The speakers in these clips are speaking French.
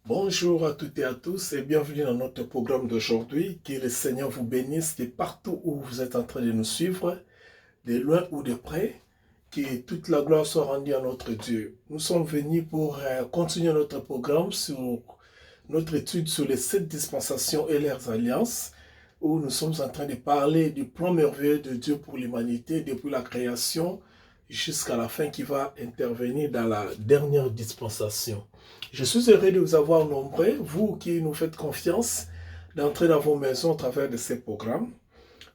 Bonjour à toutes et à tous et bienvenue dans notre programme d'aujourd'hui. Que le Seigneur vous bénisse de partout où vous êtes en train de nous suivre, de loin ou de près. Que toute la gloire soit rendue à notre Dieu. Nous sommes venus pour continuer notre programme sur notre étude sur les 7 dispensations et leurs alliances, où nous sommes en train de parler du plan merveilleux de Dieu pour l'humanité depuis la création jusqu'à la fin qui va intervenir dans la dernière dispensation. Je suis heureux de vous avoir nombreux, vous qui nous faites confiance d'entrer dans vos maisons à travers de ces programmes,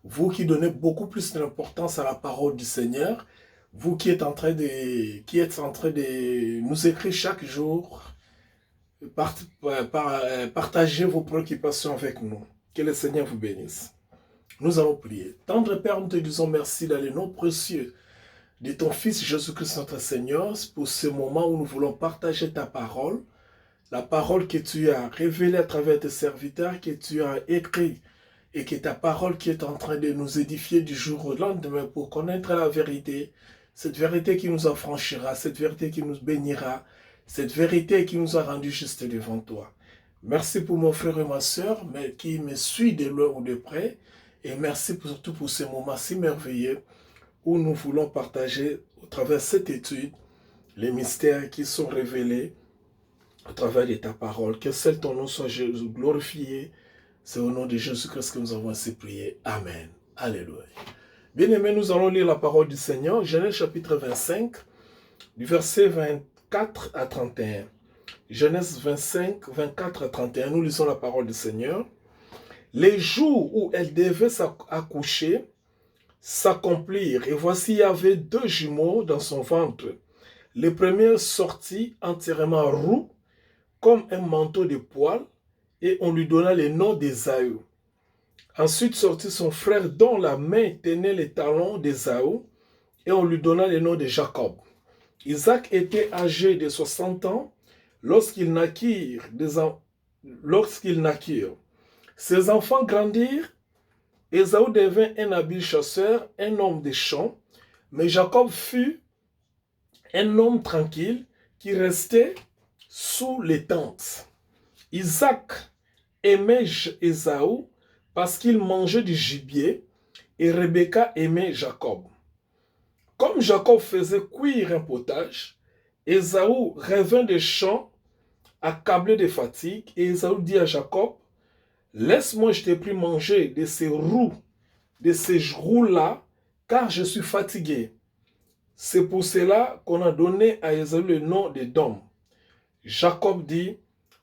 vous qui donnez beaucoup plus d'importance à la parole du Seigneur, vous qui êtes en train de nous écrire chaque jour, partagez vos préoccupations avec nous. Que le Seigneur vous bénisse. Nous allons prier. Tendre Père, nous te disons merci dans les noms précieux de ton Fils Jésus-Christ notre Seigneur pour ce moment où nous voulons partager ta parole, la parole que tu as révélée à travers tes serviteurs, que tu as écrit et que ta parole qui est en train de nous édifier du jour au lendemain pour connaître la vérité, cette vérité qui nous affranchira, cette vérité qui nous bénira, cette vérité qui nous a rendus justes devant toi. Merci pour mon frère et ma soeur qui me suit de loin ou de près et merci surtout pour ce moment si merveilleux où nous voulons partager au travers de cette étude les mystères qui sont révélés au travers de ta parole. Que seul ton nom soit glorifié. C'est au nom de Jésus-Christ que nous avons ainsi prié. Amen. Alléluia. Bien-aimés, nous allons lire la parole du Seigneur. Genèse chapitre 25, du verset 24 à 31. Genèse 25, 24 à 31. Nous lisons la parole du Seigneur. Les jours où elle devait accoucher s'accomplirent, et voici il y avait 2 jumeaux dans son ventre. Le premier sortit entièrement roux, comme un manteau de poils, et on lui donna le nom d'Ésaü. Ensuite sortit son frère dont la main tenait les talons d'Ésaü, et on lui donna le nom de Jacob. Isaac était âgé de 60 ans lorsqu'ils naquirent. Ses enfants grandirent. Ésaü devint un habile chasseur, un homme des champs, mais Jacob fut un homme tranquille qui restait sous les tentes. Isaac aimait Ésaü parce qu'il mangeait du gibier et Rebecca aimait Jacob. Comme Jacob faisait cuire un potage, Ésaü revint des champs accablé de fatigue et Ésaü dit à Jacob: laisse-moi, je t'ai pris manger de ces roues-là, car je suis fatigué. C'est pour cela qu'on a donné à Ésaü le nom d'Édom. Jacob dit: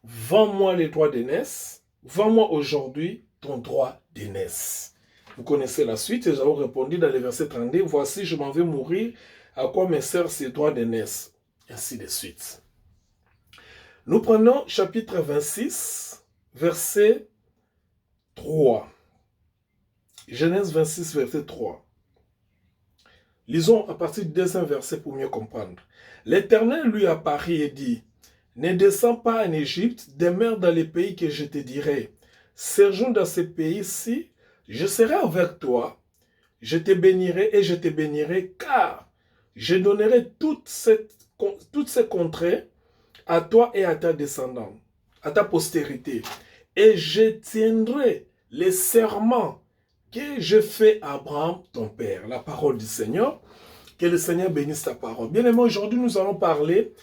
vends-moi les droits d'aînesse, vends-moi aujourd'hui ton droit d'aînesse. Vous connaissez la suite. Ésaü répondit dans le verset 32, voici, je m'en vais mourir, à quoi me servent ces droits d'aînesse? Ainsi de suite. Nous prenons chapitre 26, verset 3. Genèse 26, verset 3. Lisons à partir du deuxième verset pour mieux comprendre. L'Éternel lui apparut et dit: ne descends pas en Égypte, demeure dans les pays que je te dirai. Séjourne dans ces pays-ci, je serai avec toi, je te bénirai et je te bénirai, car je donnerai toutes ces contrées à toi et à ta descendance, à ta postérité. Et je tiendrai les serments que je fais à Abraham, ton père. La parole du Seigneur. Que le Seigneur bénisse ta parole. Bien aimé, aujourd'hui nous allons parler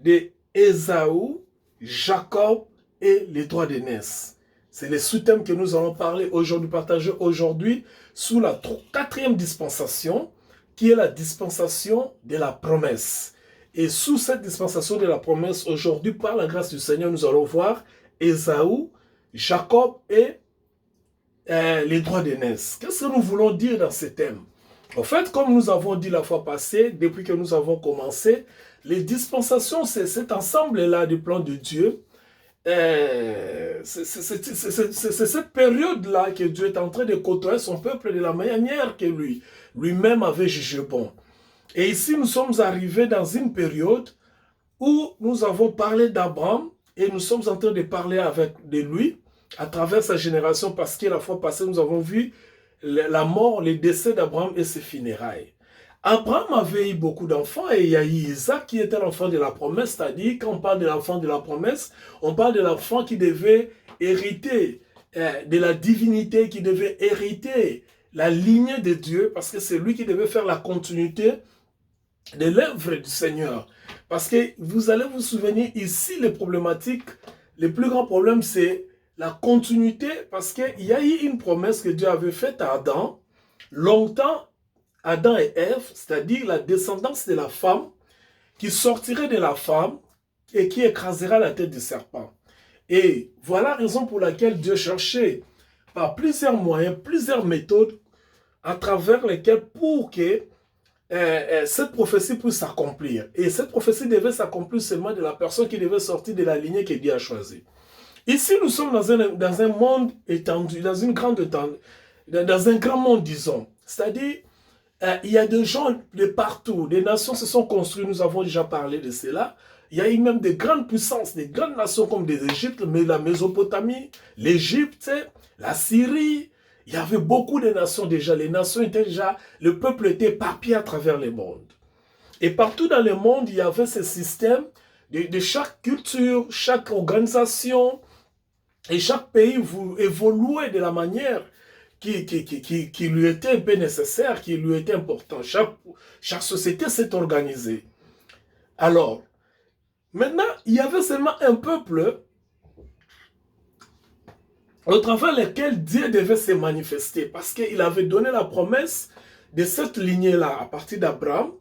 de Ésaü, Jacob et les droits d'aînesse. C'est les sous-thèmes que nous allons parler aujourd'hui, partager aujourd'hui sous la 4e dispensation, qui est la dispensation de la promesse. Et sous cette dispensation de la promesse, aujourd'hui, par la grâce du Seigneur, nous allons voir Ésaü, Jacob et les droits d'aînesse. Qu'est-ce que nous voulons dire dans ces thèmes? En fait, comme nous avons dit la fois passée, depuis que nous avons commencé, les dispensations, c'est cet ensemble-là du plan de Dieu. C'est cette période-là que Dieu est en train de côtoyer son peuple de la manière que lui-même avait jugé bon. Et ici, nous sommes arrivés dans une période où nous avons parlé d'Abraham et nous sommes en train de parler de lui à travers sa génération, parce que la fois passée, nous avons vu la mort, le décès d'Abraham et ses funérailles. Abraham avait eu beaucoup d'enfants et il y a eu Isaac qui était l'enfant de la promesse, c'est-à-dire quand on parle de l'enfant de la promesse, on parle de l'enfant qui devait hériter de la divinité, qui devait hériter la lignée de Dieu, parce que c'est lui qui devait faire la continuité de l'œuvre du Seigneur. Parce que vous allez vous souvenir ici, les problématiques, le plus grand problème, c'est la continuité, parce qu'il y a eu une promesse que Dieu avait faite à Adam, longtemps, Adam et Ève, c'est-à-dire la descendance de la femme, qui sortirait de la femme et qui écrasera la tête du serpent. Et voilà la raison pour laquelle Dieu cherchait par plusieurs moyens, plusieurs méthodes, à travers lesquelles pour que cette prophétie puisse s'accomplir. Et cette prophétie devait s'accomplir seulement de la personne qui devait sortir de la lignée que Dieu a choisie. Ici, nous sommes dans un monde étendu, dans une grande étendue, dans un grand monde, disons. C'est-à-dire, il y a des gens de partout, des nations se sont construites, nous avons déjà parlé de cela. Il y a eu même des grandes puissances, des grandes nations comme des Égyptes, mais la Mésopotamie, l'Égypte, la Syrie. Il y avait beaucoup de nations déjà. Les nations étaient déjà, le peuple était éparpillé à travers le monde. Et partout dans le monde, il y avait ce système de chaque culture, chaque organisation et chaque pays évoluait de la manière qui lui était un peu nécessaire, qui lui était important. Chaque société s'est organisée. Alors, maintenant, il y avait seulement un peuple au travers lequel Dieu devait se manifester, parce qu'il avait donné la promesse de cette lignée-là, à partir d'Abraham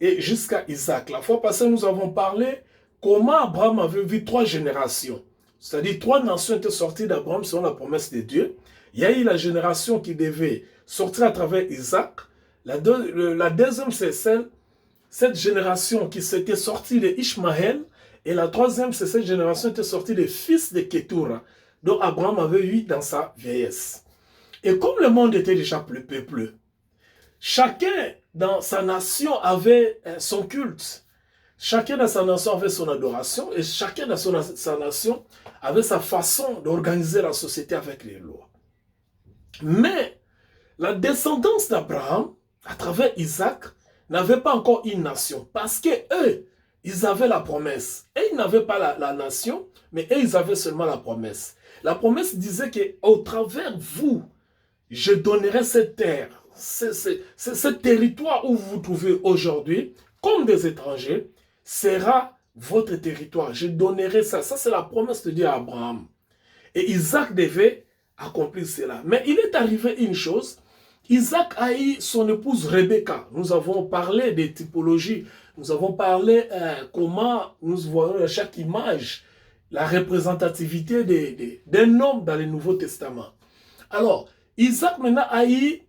et jusqu'à Isaac. La fois passée, nous avons parlé comment Abraham avait vu 3 générations. C'est-à-dire 3 nations étaient sorties d'Abraham selon la promesse de Dieu. Il y a eu la génération qui devait sortir à travers Isaac. La deuxième, c'est cette génération qui s'était sortie de Ishmaël. Et la troisième, c'est cette génération qui était sortie des fils de Ketura, dont Abraham avait eu dans sa vieillesse. Et comme le monde était déjà plus peuplé, chacun dans sa nation avait son culte. Chacun dans sa nation avait son adoration et chacun dans sa nation avait sa façon d'organiser la société avec les lois. Mais la descendance d'Abraham, à travers Isaac, n'avait pas encore une nation. Parce que eux, ils avaient la promesse. Et ils n'avaient pas la nation, mais eux, ils avaient seulement la promesse. La promesse disait qu'au travers vous, je donnerai cette terre, ce territoire où vous vous trouvez aujourd'hui, comme des étrangers, sera votre territoire. Je donnerai ça. Ça, c'est la promesse de Dieu à Abraham. Et Isaac devait accomplir cela. Mais il est arrivé une chose. Isaac a eu son épouse Rebecca. Nous avons parlé des typologies. Nous avons parlé comment nous voyons à chaque image la représentativité d'un homme dans le Nouveau Testament. Alors, Isaac maintenant a eu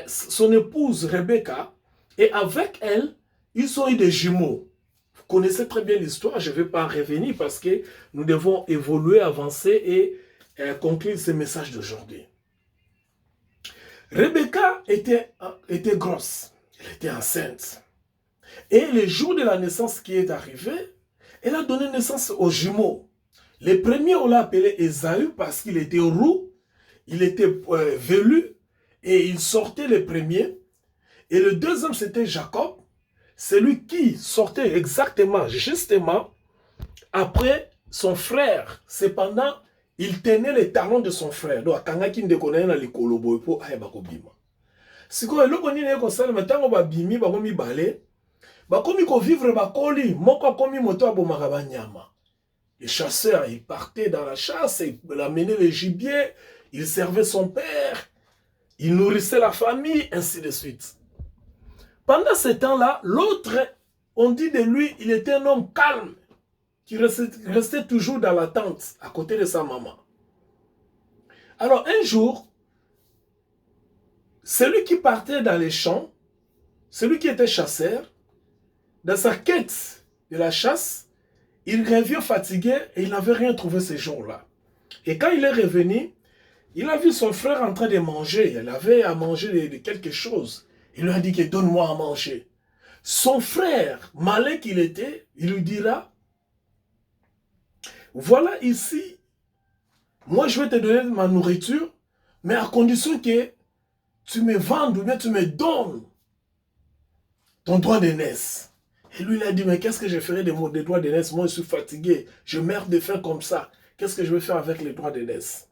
son épouse Rebecca et avec elle, ils ont eu des jumeaux. Vous connaissez très bien l'histoire, je ne vais pas en revenir parce que nous devons évoluer, avancer et conclure ce message d'aujourd'hui. Rebecca était grosse, elle était enceinte. Et le jour de la naissance qui est arrivé, elle a donné naissance aux jumeaux. Les premiers, on l'a appelé Ésaü parce qu'il était roux, il était velu et il sortait les premiers. Et le deuxième, c'était Jacob, celui qui sortait exactement, justement, après son frère. Cependant, il tenait les talons de son frère. Donc, quand il ne connaît pas les kolobo, il faut aller bakobima. Si vous avez un conseil, maintenant, on va bimi, on va balé. Bakomi ko vivre bakoli, moko komi moto abomaka nyama. Les chasseurs, ils partaient dans la chasse, ils amenaient le gibier, ils servaient son père, ils nourrissaient la famille, ainsi de suite. Pendant ce temps-là, l'autre, on dit de lui, il était un homme calme, qui restait toujours dans la tente, à côté de sa maman. Alors un jour, celui qui partait dans les champs, celui qui était chasseur, dans sa quête de la chasse, il revient fatigué et il n'avait rien trouvé ce jour-là. Et quand il est revenu, il a vu son frère en train de manger. Il avait à manger de quelque chose. Il lui a dit que donne-moi à manger. Son frère, malin qu'il était, il lui dira, voilà ici, moi je vais te donner ma nourriture, mais à condition que tu me vendes ou bien tu me donnes ton droit d'aînesse. Et lui, il a dit, mais qu'est-ce que je ferai des droits d'aînesse? Moi, je suis fatigué. Je meurs de faim comme ça. Qu'est-ce que je vais faire avec les droits d'aînesse?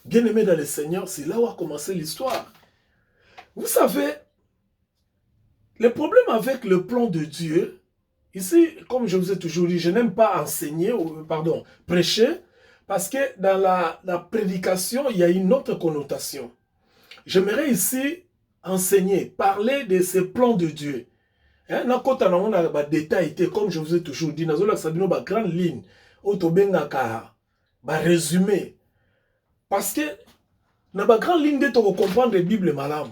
Bien-aimé dans le Seigneur, c'est là où a commencé l'histoire. Vous savez, le problème avec le plan de Dieu, ici, comme je vous ai toujours dit, je n'aime pas enseigner, pardon, prêcher, parce que dans la prédication, il y a une autre connotation. J'aimerais ici enseigner, parler de ces plans de Dieu. Na kota na on a ba détail comme je vous ai toujours dit, nazola sabino ba grande ligne, autobengaka ba résumé. Parce que na ba grande ligne de to comprendre la Bible malam.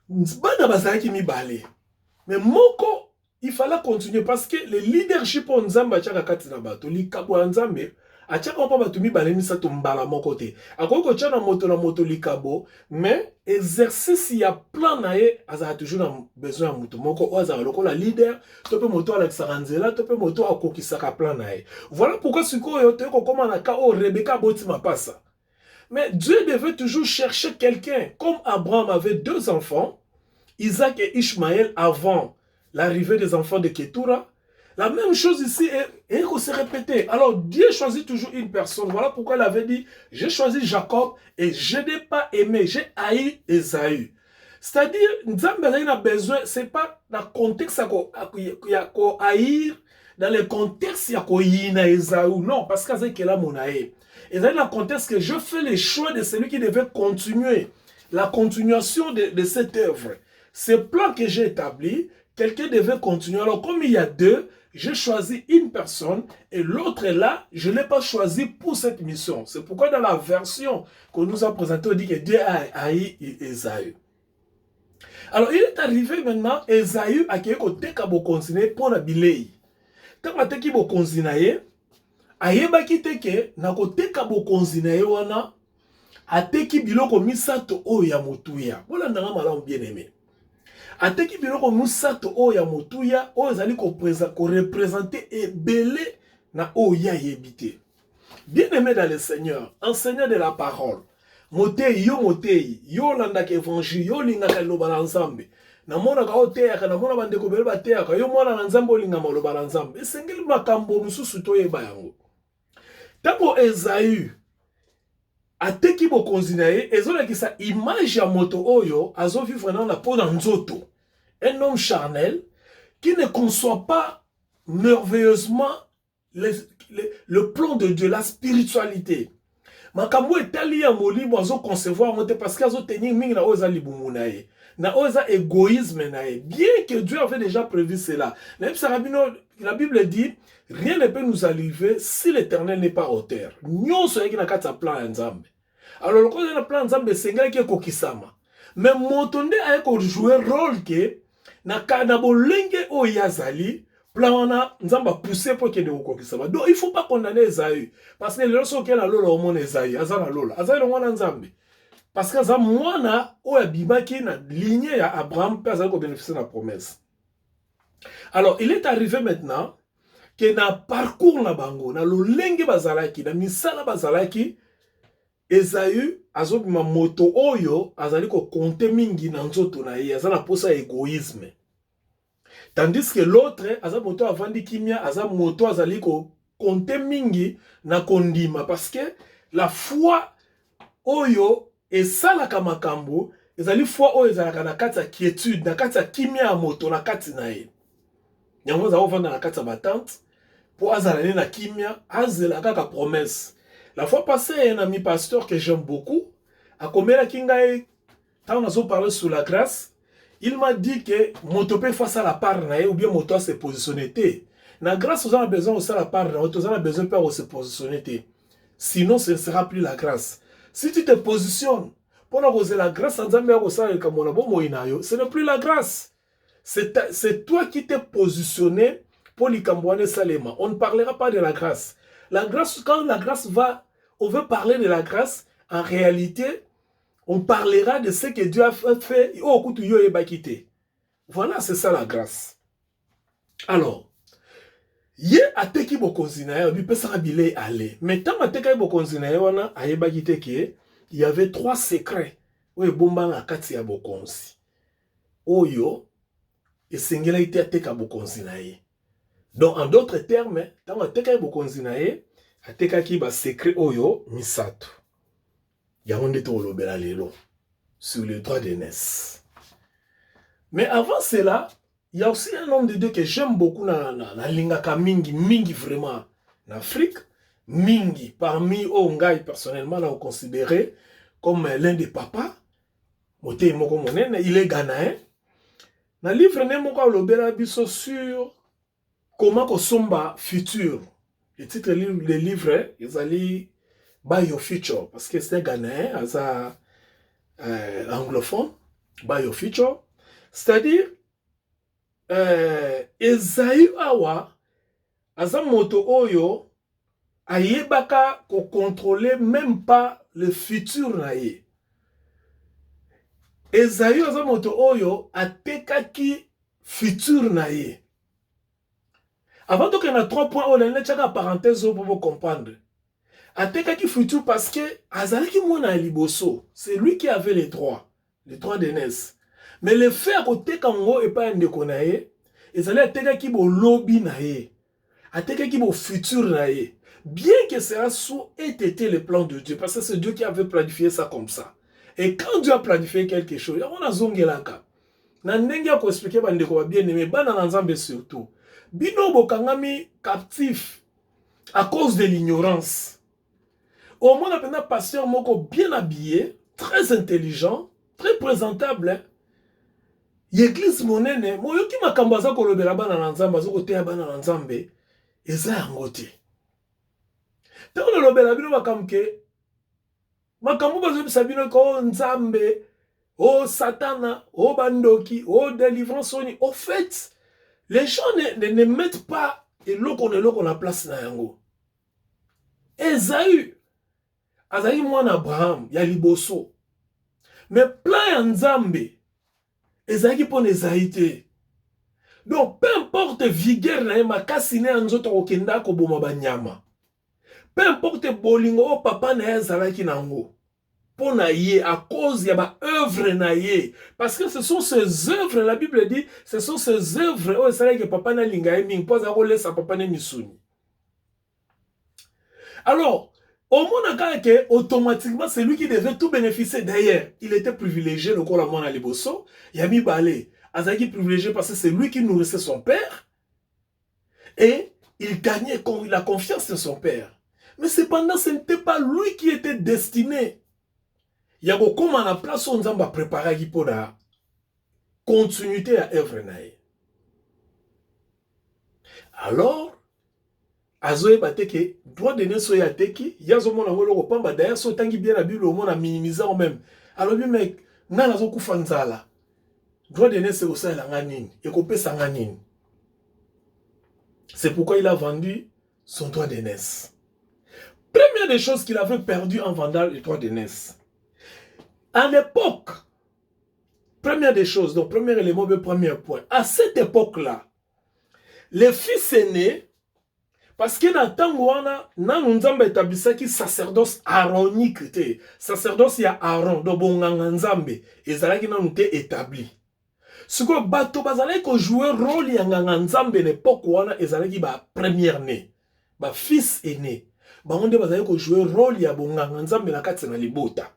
Bana bazaki mi balé. Mais moko il fallait continuer parce que le leadership on nzamba chaka kati na bato, likabo nzambe achaka pa bato mi balé mi sato mbala moko te. Akoko chana na moto likabo, mais exercice ya plan na ye azala toujours na besoin ya moto moko o azala lokola leader, to pe moto alakisaka nzela, to pe moto akokisaka plan na ye. Voilà pourquoi sikoyo to kokoma na ka o Rebecca botima pasa. Mais Dieu devait toujours chercher quelqu'un. Comme Abraham avait 2 enfants, Isaac et Ishmaël avant l'arrivée des enfants de Ketura, la même chose ici est qu'on s'est répété. Alors Dieu choisit toujours une personne. Voilà pourquoi il avait dit, j'ai choisi Jacob et je n'ai pas aimé, j'ai haï Esaü. C'est-à-dire, Nzambe a besoin, c'est pas dans le contexte qu'il y a haïr, dans le contexte il y a Esaü. Non, parce que c'est là mon haïr. Et dans le contexte que je fais le choix de celui qui devait continuer, la continuation de cette œuvre. Ce plan que j'ai établi, quelqu'un devait continuer. Alors comme il y a 2, j'ai choisi une personne et l'autre est là, je ne l'ai pas choisi pour cette mission. C'est pourquoi dans la version qu'on nous a présentée, on dit que Dieu a haï Esaü. Alors il est arrivé maintenant, Esaü a été continué pour la bilei. Quand il a été continué, ayebaki teke na koteka bokonzi na ye wana ateki biloko misato oyo ya motuya. Bolandanga malamu bien aimé. Ateki biloko misato oyo ya motuya oyo ezali ko représenter ebele na oyo ya yebite. Bien aimé dans le Seigneur, enseignant de la parole. Motei yo landaka évangile, yo lingaka loba na Nzambe. Na mona ka oteyaka, na mona bandeko bele bateyaka, yo mwana na Nzambe olingama loba na Nzambe. Esengeli makambo mususu toyeba yango. Tango Esaü ateki bokonzi na ye, ezolakisa image ya moto oyo azovivre na pona nzoto. Un homme charnel qui ne conçoit pas merveilleusement le plan de Dieu, la spiritualité. Makambo etali ya molimo azo concevoir mote parce que azo tenir mingi na oza libumu na ye. Na oza égoïsme na ye. Bien que Dieu avait déjà prévu cela. La Bible dit, rien ne peut nous arriver si l'Éternel n'est pas auteur. Nyon soye ki na kati ya plan ya Nzambe. Alors, le cause de la plan Nzambe senga ki kokisama. Mais motonde aye ko jouer rôle ke na bolenge o yazali plan wana Nzamba poussé pour qu'il ne kokisama. Donc il faut pas condamner Esaü parce que lorsque la lola au monde Esaü, azana lola, azana wana Nzambe. Parce que za mwana o abimaki na lignée ya Abraham peut azali ko bénéficier de la promesse. Alors, il est arrivé maintenant que na parcours na bango, na lolenge bazalaki, na misala bazalaki, Esaü azobima moto oyo azali ko compter mingi na nzoto na ye, azana posa égoïsme. Tandis que l'autre aza moto avandi kimia, aza moto azali ko compter mingi na kondima parce que la foi oyo esalaka makambo ezali foi oyo ezalaka na kati ya quiétude, na kati ya kimia ya moto na kati na ye. Yango za ovanda na kati ya batante pour azalane na kimia, azela kaka promesse. La fois passée, un ami pasteur que j'aime beaucoup, a combien kingae, quand on a parlé sur la grâce, il m'a dit que moto peut face à la part ou bien moto se positionner. La grâce, on a besoin aussi la part, on a besoin de se positionner. Sinon, ce ne sera plus la grâce. Si tu te positionnes pour poser la grâce, ce n'est plus la grâce. C'est toi qui t'es positionné pour l'Ikambouane Salema. On ne parlera pas de la grâce. La grâce, quand la grâce va, on veut parler de la grâce, en réalité, on parlera de ce que Dieu a fait. Voilà, c'est ça la grâce. Alors, il y avait 3 secrets. oyo esengela ite ateka bokonzi na ye. Donc en d'autres termes, tango ateka bokonzi na ye, ateka ki ba secret oyo misato. Yango nde to lobela lelo sur le droit d'aînesse. Mais avant cela, il y a aussi un homme de Dieu que j'aime beaucoup na lingaka mingi vraiment en Afrique, mingi parmi Ongai personnellement là on considéré comme l'un des papas. Moté moko monene, il est ghanéen. Na livre ne moko lobela biso sur comment kosomba futur. Le titre des livres, ils allaient Buy Your Future parce que c'est ghanéen, asa anglophone, Buy Your Future. C'est-à-dire Esaïe awa asa moto oyo ayebaka ko contrôler même pas le futur na ye. Esaïe asa moto oyo atekaki futur na ye. Avant donc il y a 3 points on a chaka parenthèse pour vous comprendre. Atekaki futur parce que azalaki mona liboso, c'est lui qui avait les droits d'aînesse. Mais le fait à côté kango et pas ndeko na ye, ezali atekaki bo lobby na ye. Atekaki bo futur na ye. Bien que cela soit été le plan de Dieu parce que c'est Dieu qui avait planifié ça comme ça. Et quand Dieu a planifié quelque chose, on a zongelaka. Na ndenge ko expliquer ba ndeko ba bien aimé bana na Nzambe surtout. Bino bokangami captif à cause de l'ignorance. Au moins, on a un pasteur moko bien habillé, très intelligent, très présentable. L'église monene, moi yoki makambaza ko lobela bana na Nzambe, zo kote ya bana na Nzambe, eza yango te. Te on lobela bino makamke, makambo bazo bisabino ko Nzambe, oh Satana, oh bandoki, oh délivrance oni. Au fait, les gens ne mettent pas et l'eau la place na yango. Esaü, Azaï mwan Abraham, ya liboso. Mais plan ya Nzambe, Esaï pon Esaï te. Donc, peu importe vigueur na ye makasi ne anzoto kokenda ko boma banyama. Peu importe bolingo o papa na ye azalaki nango. Pour na ye, à cause ya ba œuvre na ye. Parce que ce sont ces œuvres, la Bible dit, ce sont ces œuvres où c'est que papa na linga ye ming, pas à laisser papa na misuni. Alors, au monde que automatiquement, c'est lui qui devait tout bénéficier. D'ailleurs, il était privilégié, le corps à Liboso. Yami Balé, Azaki privilégié parce que c'est lui qui nourrissait son père. Et il gagnait la confiance de son père. Mais cependant, ce n'était pas lui qui était destiné. Il y a comme à la place où on a préparé pour la continuité à œuvre. Alors, Azoé bateke, droit de naissance ya teki, yazo mona wolo ko pamba d'ailleurs so tangi bien la Bible au mona minimiser au même. Alors bien mec, na nazo kufanzala. Droit de naissance au ça la nganini, et ko pesa nganini. C'est pourquoi il a vendu son droit de naissance. Première des choses qu'il avait perdu en vendant le droit de naissance. À l'époque, première des choses, donc premier élément, le premier point. À cette époque-là, les fils aînés, parce que dans le temps où on a établi sacerdoce aronique, sacerdoce ya Aaron, donc Nzambe, et ça qui n'a été établi. Ce que bato bazalaki ko jouer rôle ya Nzambe l'époque où on a ezalaki ba première né, ba fils aîné. Ba onde bazalaki ko jouer rôle ya Nzambe na kati na libota.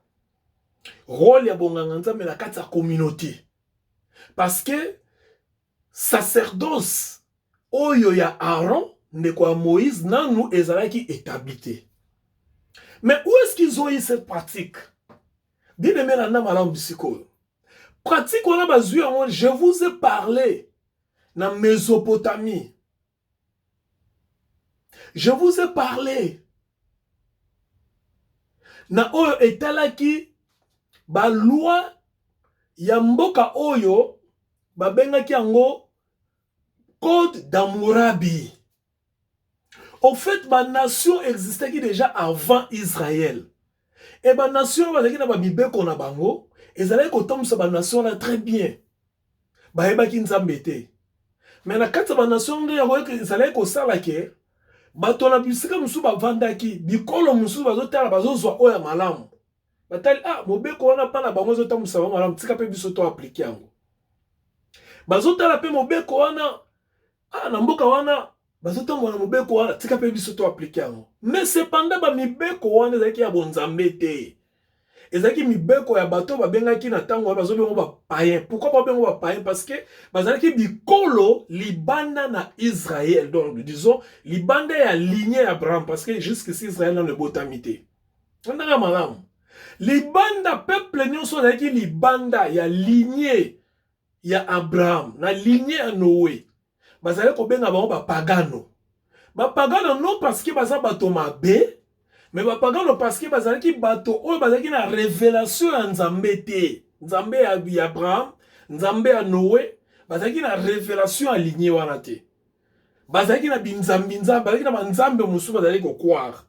Rôle ya Nzambe na kati ya communauté. Parce que sacerdoce oyo ya Aaron ndeko Moïse nanou ezalaki établi. Mais où est-ce qu'ils ont eu cette pratique? Bien aimé la nama la bisiko. Pratique on a bazui en je vous ai parlé dans Mésopotamie. Je vous ai parlé na oyo etalaki ba loi ya mboka oyo ba bengaki yango Code d'Hammurabi. Au fait, ma nation existait déjà avant Israël. Et ma nation, na bango, et ça ma nation là très bien. Mais na kati ma nation, ça allait ko sala ke, bato na bisika musu ba vandaki, bikolo musu bazo tala bazo zwa oya malamu. Batali mobeko wana pa na bango zo tamusa ba malamu, tika pe biso to appliquer yango. bazotala pe mobeko wana na mboka wana bazotanga na mobeko wana tika pe biso to appliquer yango. Mais cependant ba mibeko wana ezaki ya bonzambe te. Ezaki mibeko ya bato babengaki na tango bazobengo ba païen. Pourquoi babengo ba païen? Parce que bazalaki bikolo libanda na Israël. Donc disons libanda ya lignée Abraham parce que jusqu'ici Israël ne botamité. On a malamu. Libanda peuple nyonso ezalaki libanda ya lignée ya Abraham, na lignée ya Noé. Bazalaki kobenga bango ba pagano. Ba pagano non parce que baza bato mabe. Mais bapagano parce que bazalaki bato oyo bazalaki na révélation ya Nzambe te. Nzambe ya Abraham, Nzambe ya Noé, bazalaki na révélation alignée wana te. Bazalaki na binzambi nzambe, bazalaki na banzambe mosusu bazalaki ko croire.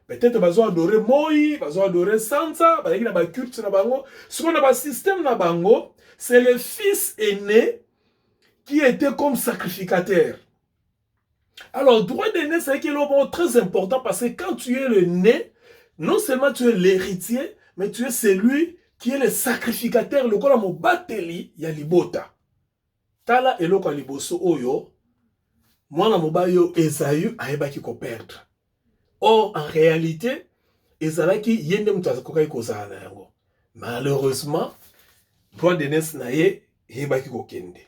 Peut-être bazo adorer Moi, bazo adorer Sansa, bazalaki na ba culte na bango. Ce qu'on a ba système na bango, c'est le fils aîné qui était comme sacrificateur. Alors, droit d'aîné, c'est très important parce que quand tu es le né, non seulement tu es l'héritier, mais tu es celui qui est le sacrificateur. Le kola mobateli ya libota. Tala eloko liboso oyo, mwana mobayo Esaü aebaki ko perdre. Or, en réalité, ezalaki yende mutazakokai kozala na yango. Malheureusement, droit d'aîné na ye ebaki ko kende.